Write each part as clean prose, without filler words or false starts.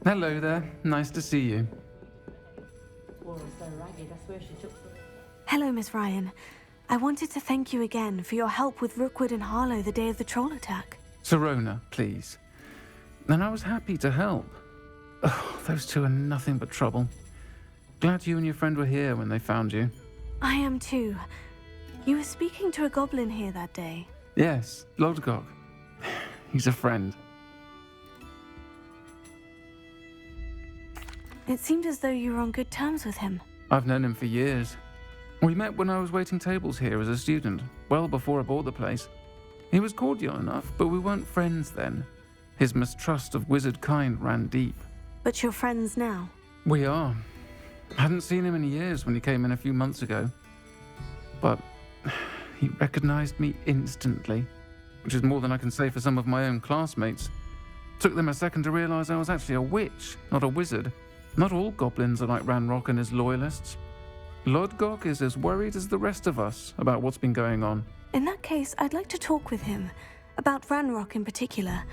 Hello there. Nice to see you. Hello, Miss Ryan. I wanted to thank you again for your help with Rookwood and Harlow the day of the troll attack. Sirona, please. And I was happy to help. Oh, those two are nothing but trouble. Glad you and your friend were here when they found you. I am too. You were speaking to a goblin here that day. Yes, Lodgok. He's a friend. It seemed as though you were on good terms with him. I've known him for years. We met when I was waiting tables here as a student, well before I bought the place. He was cordial enough, but we weren't friends then. His mistrust of wizard kind ran deep. But you're friends now? We are. Hadn't seen him in years when he came in a few months ago. But he recognized me instantly, which is more than I can say for some of my own classmates. Took them a second to realize I was actually a witch, not a wizard. Not all goblins are like Ranrock and his loyalists. Lodgok is as worried as the rest of us about what's been going on. In that case, I'd like to talk with him. About Ranrock in particular.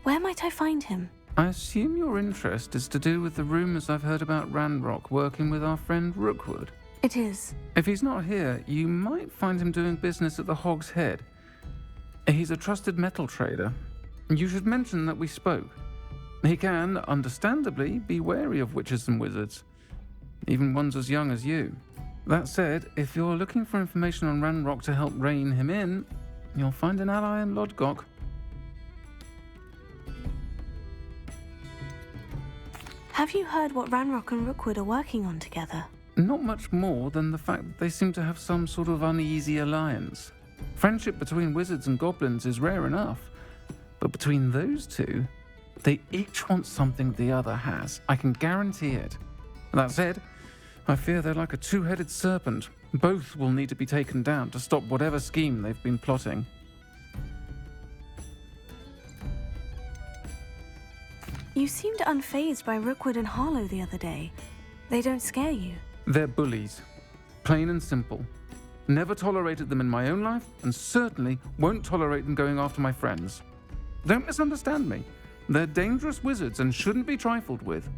Where might I find him? I assume your interest is to do with the rumors I've heard about Ranrock working with our friend Rookwood. It is. If he's not here, you might find him doing business at the Hog's Head. He's a trusted metal trader. You should mention that we spoke. He can, understandably, be wary of witches and wizards, even ones as young as you. That said, if you're looking for information on Ranrock to help rein him in, you'll find an ally in Lodgok. Have you heard what Ranrock and Rookwood are working on together? Not much more than the fact that they seem to have some sort of uneasy alliance. Friendship between wizards and goblins is rare enough, but between those two, they each want something the other has. I can guarantee it. That said, I fear they're like a two-headed serpent. Both will need to be taken down to stop whatever scheme they've been plotting. You seemed unfazed by Rookwood and Harlow the other day. They don't scare you. They're bullies. Plain and simple. Never tolerated them in my own life, and certainly won't tolerate them going after my friends. Don't misunderstand me. They're dangerous wizards and shouldn't be trifled with.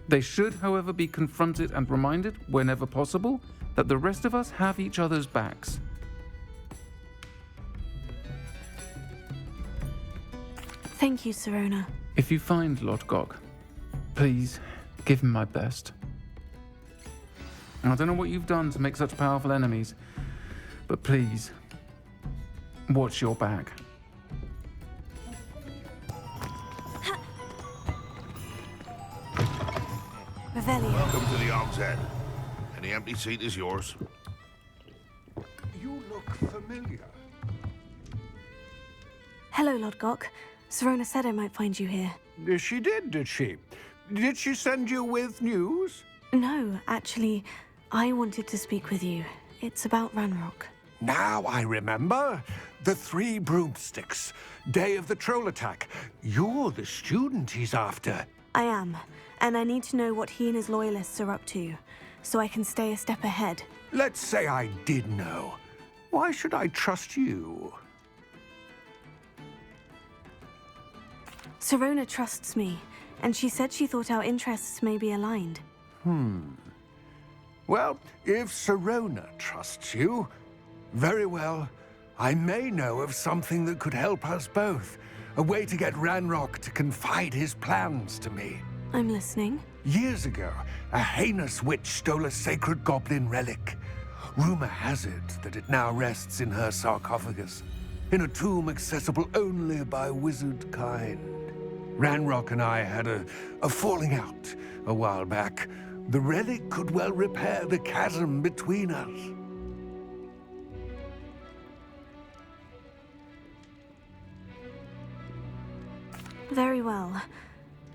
They should, however, be confronted and reminded, whenever possible, that the rest of us have each other's backs. Thank you, Sirona. If you find Lodgok, please give him my best. I don't know what you've done to make such powerful enemies, but please, watch your back. Revelio. Welcome to the Hog's Head. Any empty seat is yours. You look familiar. Hello, Lodgok. Sirona said I might find you here. She did she? Did she send you with news? No, actually, I wanted to speak with you. It's about Ranrock. Now I remember. The 3 broomsticks. Day of the troll attack. You're the student he's after. I am, and I need to know what he and his loyalists are up to, so I can stay a step ahead. Let's say I did know. Why should I trust you? Sirona trusts me, and she said she thought our interests may be aligned. Well, if Sirona trusts you, very well. I may know of something that could help us both. A way to get Ranrock to confide his plans to me. I'm listening. Years ago, a heinous witch stole a sacred goblin relic. Rumor has it that it now rests in her sarcophagus, in a tomb accessible only by wizard kind. Ranrock and I had a falling out a while back. The relic could well repair the chasm between us. Very well.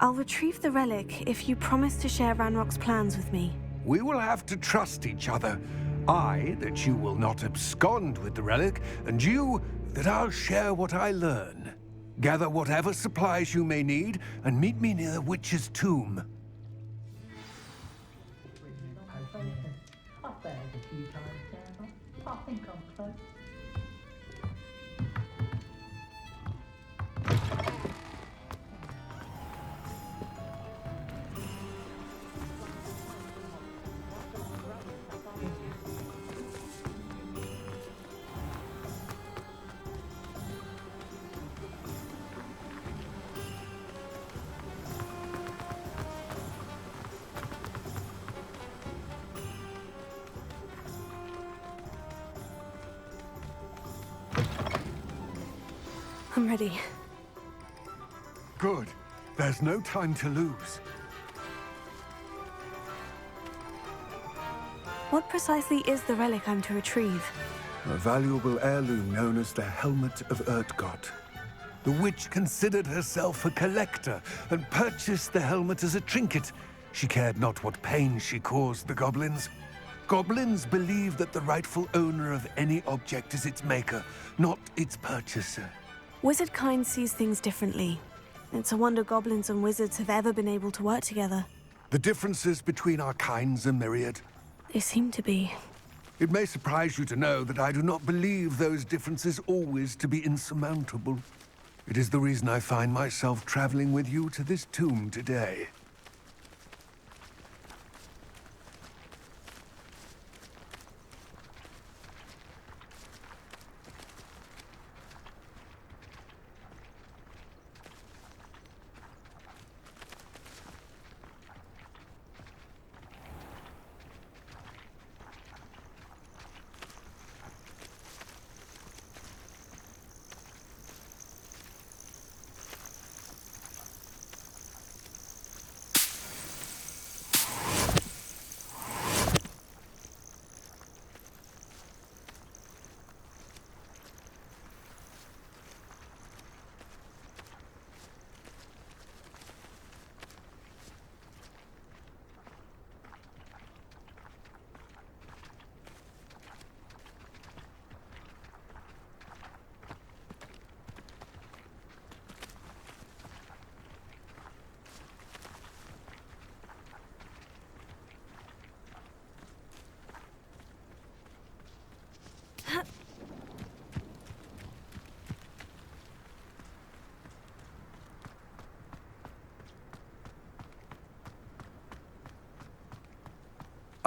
I'll retrieve the relic if you promise to share Ranrock's plans with me. We will have to trust each other. I, that you will not abscond with the relic, and you, that I'll share what I learn. Gather whatever supplies you may need, and meet me near the witch's tomb. I've failed a few times now, but I think I'm close. I'm ready. Good. There's no time to lose. What precisely is the relic I'm to retrieve? A valuable heirloom known as the Helmet of Lodgok. The witch considered herself a collector and purchased the helmet as a trinket. She cared not what pain she caused the goblins. Goblins believe that the rightful owner of any object is its maker, not its purchaser. Wizard kind sees things differently. It's a wonder goblins and wizards have ever been able to work together. The differences between our kinds are myriad. They seem to be. It may surprise you to know that I do not believe those differences always to be insurmountable. It is the reason I find myself traveling with you to this tomb today.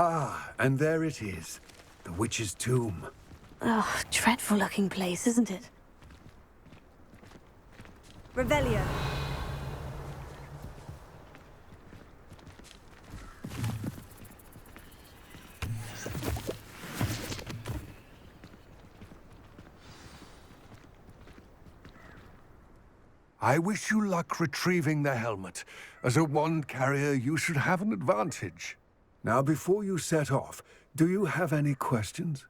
Ah, and there it is. The witch's tomb. Ugh, dreadful looking place, isn't it? Revelio. I wish you luck retrieving the helmet. As a wand carrier, you should have an advantage. Now, before you set off, do you have any questions?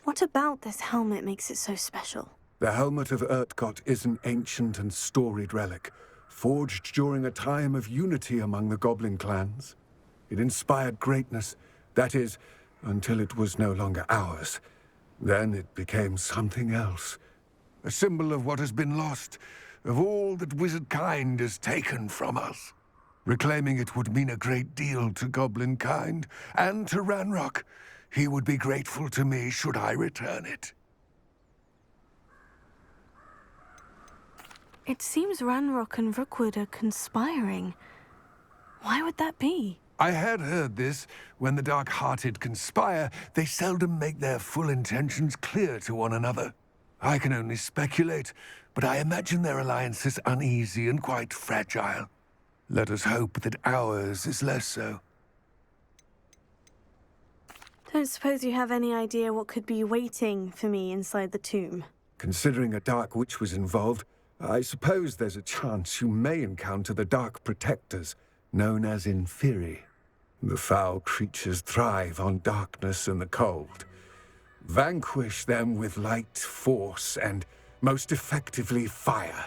What about this helmet makes it so special? The Helmet of Lodgok is an ancient and storied relic, forged during a time of unity among the goblin clans. It inspired greatness, that is, until it was no longer ours. Then it became something else. A symbol of what has been lost, of all that wizard kind has taken from us. Reclaiming it would mean a great deal to goblin kind, and to Ranrock. He would be grateful to me should I return it. It seems Ranrock and Rookwood are conspiring. Why would that be? I had heard this. When the dark-hearted conspire, they seldom make their full intentions clear to one another. I can only speculate, but I imagine their alliance is uneasy and quite fragile. Let us hope that ours is less so. Don't suppose you have any idea what could be waiting for me inside the tomb? Considering a dark witch was involved, I suppose there's a chance you may encounter the Dark Protectors, known as Inferi. The foul creatures thrive on darkness and the cold. Vanquish them with light, force, and, most effectively, fire.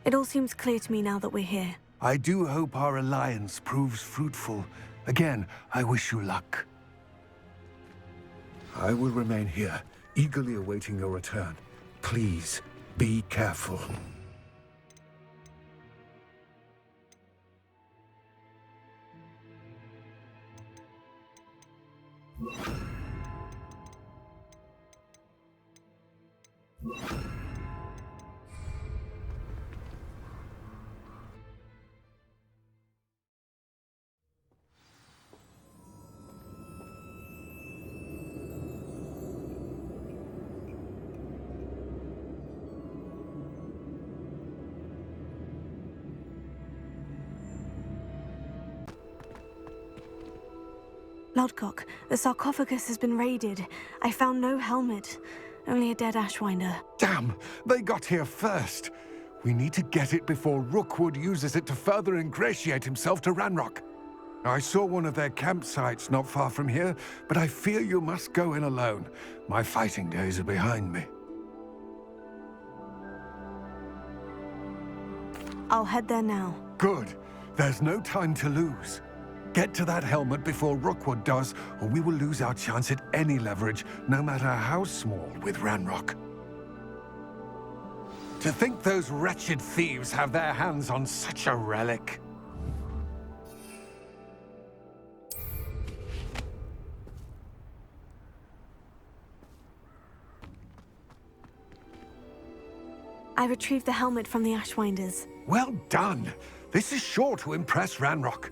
It all seems clear to me now that we're here. I do hope our alliance proves fruitful. Again, I wish you luck. I will remain here, eagerly awaiting your return. Please, be careful. Lodgok, the sarcophagus has been raided. I found no helmet, only a dead Ashwinder. Damn, they got here first. We need to get it before Rookwood uses it to further ingratiate himself to Ranrock. I saw one of their campsites not far from here, but I fear you must go in alone. My fighting days are behind me. I'll head there now. Good. There's no time to lose. Get to that helmet before Rookwood does, or we will lose our chance at any leverage, no matter how small, with Ranrock. To think those wretched thieves have their hands on such a relic. I retrieved the helmet from the Ashwinders. Well done! This is sure to impress Ranrock.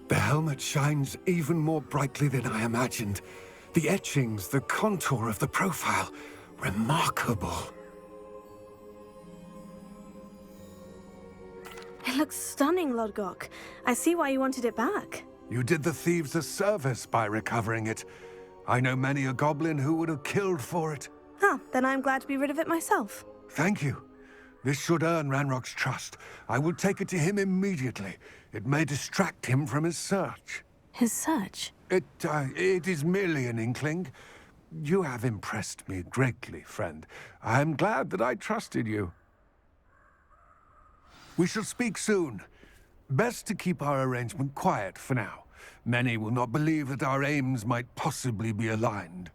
The helmet shines even more brightly than I imagined. The etchings, the contour of the profile, remarkable. It looks stunning, Lodgok. I see why you wanted it back. You did the thieves a service by recovering it. I know many a goblin who would have killed for it. Huh, then I'm glad to be rid of it myself. Thank you. This should earn Ranrock's trust. I will take it to him immediately. It may distract him from his search. His search? It is merely an inkling. You have impressed me greatly, friend. I am glad that I trusted you. We shall speak soon. Best to keep our arrangement quiet for now. Many will not believe that our aims might possibly be aligned.